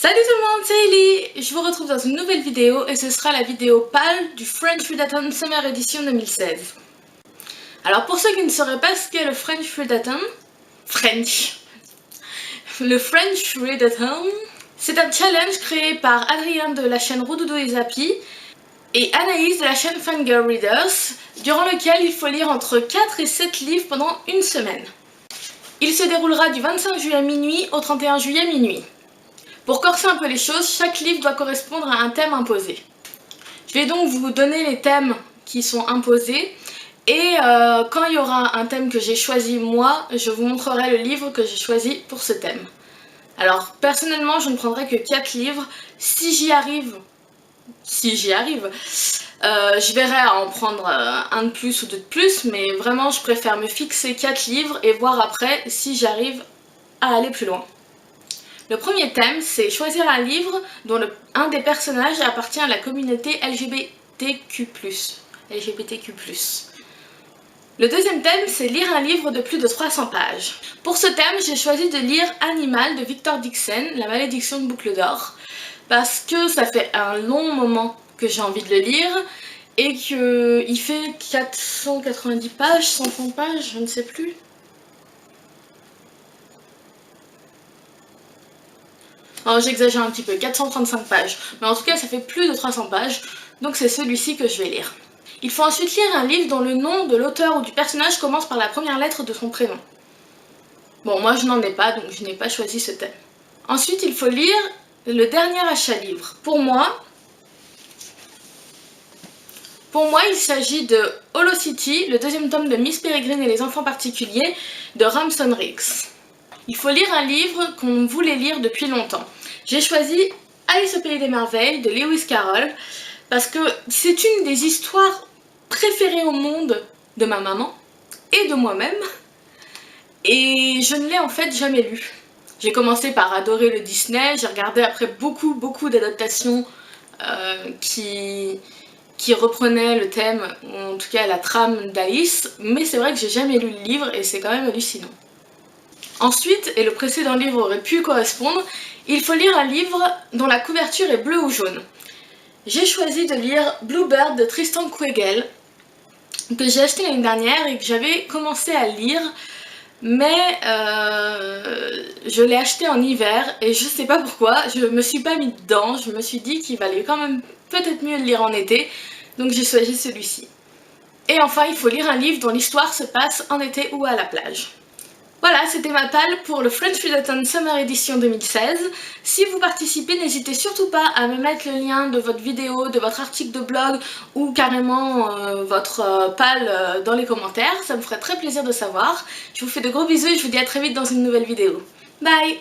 Salut tout le monde, c'est Ellie. Je vous retrouve dans une nouvelle vidéo et ce sera la vidéo PAL du French Readathon Summer Edition 2016. Alors pour ceux qui ne sauraient pas ce qu'est le French Readathon, le French Readathon, c'est un challenge créé par Adrien de la chaîne Roudoudou et Zappy et Anaïs de la chaîne Fangirl Readers, durant lequel il faut lire entre 4 et 7 livres pendant une semaine. Il se déroulera du 25 juillet minuit au 31 juillet minuit. Pour corser un peu les choses, chaque livre doit correspondre à un thème imposé. Je vais donc vous donner les thèmes qui sont imposés et quand il y aura un thème que j'ai choisi moi, je vous montrerai le livre que j'ai choisi pour ce thème. Alors personnellement, je ne prendrai que 4 livres. Si j'y arrive, je verrai à en prendre un de plus ou deux de plus, mais vraiment je préfère me fixer 4 livres et voir après si j'arrive à aller plus loin. Le premier thème, c'est choisir un livre dont un des personnages appartient à la communauté LGBTQ+. Le deuxième thème, c'est lire un livre de plus de 300 pages. Pour ce thème, j'ai choisi de lire Animal de Victor Dixon, La malédiction de Boucle d'Or, parce que ça fait un long moment que j'ai envie de le lire et qu'il fait 490 pages, 130 pages, je ne sais plus. Alors j'exagère un petit peu, 435 pages, mais en tout cas ça fait plus de 300 pages, donc c'est celui-ci que je vais lire. Il faut ensuite lire un livre dont le nom de l'auteur ou du personnage commence par la première lettre de son prénom. Bon, moi je n'en ai pas, donc je n'ai pas choisi ce thème. Ensuite, il faut lire le dernier achat-livre. Pour moi, il s'agit de Holocity, le deuxième tome de Miss Peregrine et les enfants particuliers de Ramson Riggs. Il faut lire un livre qu'on voulait lire depuis longtemps. J'ai choisi Alice au pays des merveilles de Lewis Carroll parce que c'est une des histoires préférées au monde de ma maman et de moi-même et je ne l'ai en fait jamais lu. J'ai commencé par adorer le Disney, j'ai regardé après beaucoup d'adaptations qui reprenaient le thème, ou en tout cas la trame d'Alice, mais c'est vrai que j'ai jamais lu le livre et c'est quand même hallucinant. Ensuite, et le précédent livre aurait pu correspondre, il faut lire un livre dont la couverture est bleue ou jaune. J'ai choisi de lire Bluebird de Tristan Quegel, que j'ai acheté l'année dernière et que j'avais commencé à lire, mais je l'ai acheté en hiver et je sais pas pourquoi, je me suis pas mis dedans, je me suis dit qu'il valait quand même peut-être mieux le lire en été, donc j'ai choisi celui-ci. Et enfin, il faut lire un livre dont l'histoire se passe en été ou à la plage. Voilà, c'était ma PAL pour le French Readathon Summer Edition 2016. Si vous participez, n'hésitez surtout pas à me mettre le lien de votre vidéo, de votre article de blog ou carrément votre PAL dans les commentaires. Ça me ferait très plaisir de savoir. Je vous fais de gros bisous et je vous dis à très vite dans une nouvelle vidéo. Bye!